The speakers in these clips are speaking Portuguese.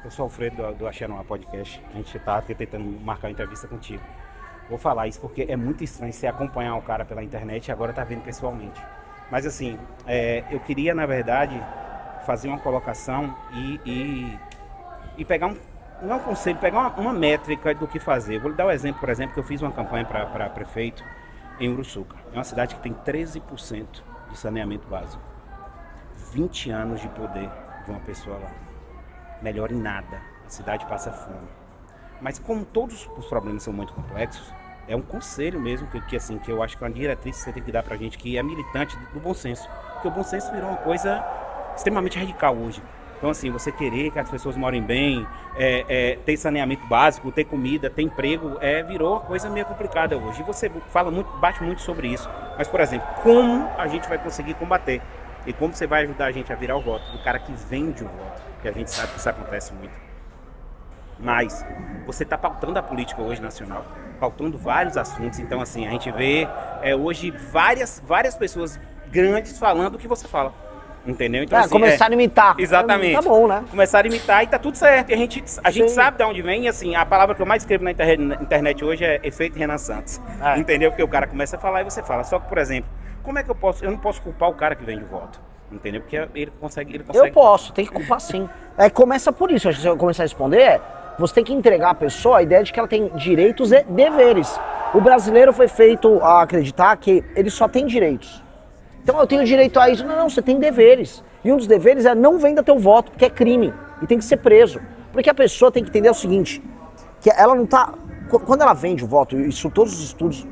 Eu sou o Alfredo do Axé Noir Podcast. A gente tá tentando marcar uma entrevista contigo. Vou falar isso porque é muito estranho você acompanhar o cara pela internet e agora tá vendo pessoalmente. Mas assim, eu queria, na verdade, fazer uma colocação e pegar não é um conselho, pegar uma métrica do que fazer. Vou lhe dar um exemplo, por exemplo, que eu fiz uma campanha para prefeito em Uruçuca. É uma cidade que tem 13% de saneamento básico. 20 anos de poder de uma pessoa lá. Melhor em nada. A cidade passa fome. Mas como todos os problemas são muito complexos, é um conselho mesmo que eu acho que é uma diretriz que você tem que dar pra gente que é militante do bom senso. Porque o bom senso virou uma coisa extremamente radical hoje. Então assim, você querer que as pessoas morem bem, ter saneamento básico, ter comida, ter emprego, virou uma coisa meio complicada hoje. E você bate muito sobre isso. Mas, por exemplo, como a gente vai conseguir combater? E como você vai ajudar a gente a virar o voto do cara que vende o voto? Que a gente sabe que isso acontece muito. Mas você está pautando a política hoje nacional, pautando vários assuntos. Então, assim, a gente vê hoje várias pessoas grandes falando o que você fala. Entendeu? Então, assim, começaram a imitar. Exatamente. Tá bom, né? Começaram a imitar e tá tudo certo. E a gente sabe de onde vem. E assim, a palavra que eu mais escrevo na internet hoje é efeito Renan Santos. Entendeu? Porque o cara começa a falar e você fala. Só que, por exemplo, como é que eu não posso culpar o cara que vende o voto? Entendeu? Porque ele consegue... Eu posso, tem que culpar sim. Começa por isso. Se eu começar a responder, você tem que entregar à pessoa a ideia de que ela tem direitos e deveres. O brasileiro foi feito a acreditar que ele só tem direitos. Então eu tenho direito a isso. Não, você tem deveres. E um dos deveres é não venda teu voto, porque é crime. E tem que ser preso. Porque a pessoa tem que entender o seguinte, que ela não tá... Quando ela vende o voto, isso todos os estudos...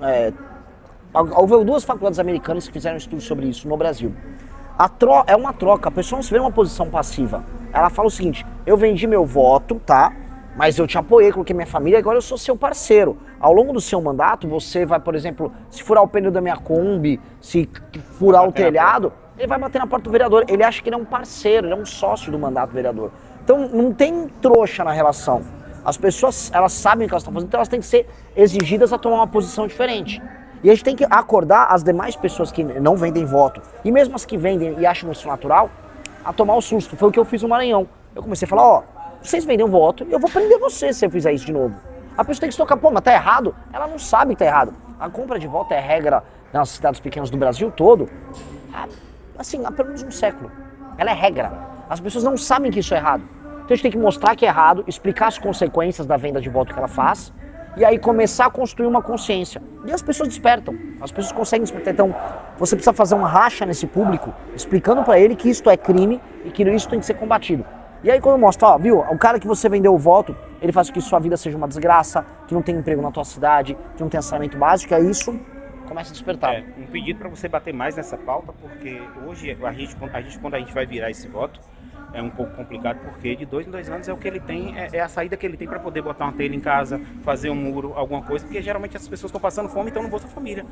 houve 2 faculdades americanas que fizeram estudos sobre isso no Brasil. É uma troca, a pessoa não se vê numa posição passiva. Ela fala o seguinte, eu vendi meu voto, tá? Mas eu te apoiei, coloquei minha família, agora eu sou seu parceiro. Ao longo do seu mandato, você vai, por exemplo, se furar o pneu da minha Kombi, se furar o telhado, ele vai bater na porta do vereador. Ele acha que ele é um parceiro, ele é um sócio do mandato do vereador. Então não tem trouxa na relação. As pessoas, elas sabem o que elas estão fazendo, então elas têm que ser exigidas a tomar uma posição diferente. E a gente tem que acordar as demais pessoas que não vendem voto, e mesmo as que vendem e acham isso natural, a tomar o susto. Foi o que eu fiz no Maranhão. Eu comecei a falar, vocês vendem um voto e eu vou prender vocês se eu fizer isso de novo. A pessoa tem que se tocar, mas tá errado? Ela não sabe que tá errado. A compra de voto é regra nas cidades pequenas do Brasil todo, assim, há pelo menos um século. Ela é regra. As pessoas não sabem que isso é errado. Então a gente tem que mostrar que é errado, explicar as consequências da venda de voto que ela faz, e aí começar a construir uma consciência. E as pessoas despertam, as pessoas conseguem despertar. Então, você precisa fazer um racha nesse público, explicando pra ele que isto é crime e que isso tem que ser combatido. E aí quando eu mostro, viu, o cara que você vendeu o voto, ele faz com que sua vida seja uma desgraça, que não tem emprego na tua cidade, que não tem saneamento básico, aí isso começa a despertar. Um pedido para você bater mais nessa pauta, porque hoje quando a gente vai virar esse voto, é um pouco complicado, porque de 2 em 2 anos é o que ele tem, é a saída que ele tem para poder botar uma telha em casa, fazer um muro, alguma coisa, porque geralmente as pessoas estão passando fome, então não Bolsa Família,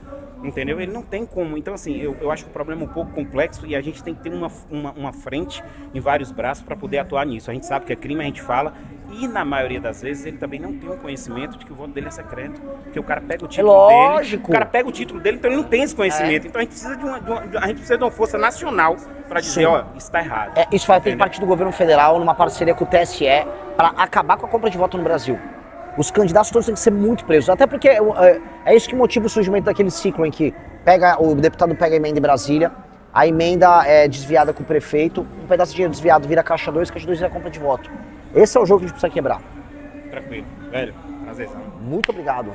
entendeu? Ele não tem como. Então assim, eu acho que o problema é um pouco complexo e a gente tem que ter uma frente em vários braços para poder atuar nisso. A gente sabe que é crime, a gente fala, e na maioria das vezes ele também não tem um conhecimento de que o voto dele é secreto, porque o cara pega o título dele, o cara pega o título dele, então ele não tem esse conhecimento. Então a gente precisa de uma força nacional para dizer, isso está errado. Isso vai ter parte do governo federal numa parceria com o TSE para acabar com a compra de voto no Brasil. Os candidatos todos têm que ser muito presos, até porque é isso que motiva o surgimento daquele ciclo em que o deputado pega a emenda em Brasília, a emenda é desviada com o prefeito, um pedaço de dinheiro desviado vira caixa 2 vira a compra de voto. Esse é o jogo que a gente precisa quebrar. Tranquilo, velho, prazerzão. Muito obrigado.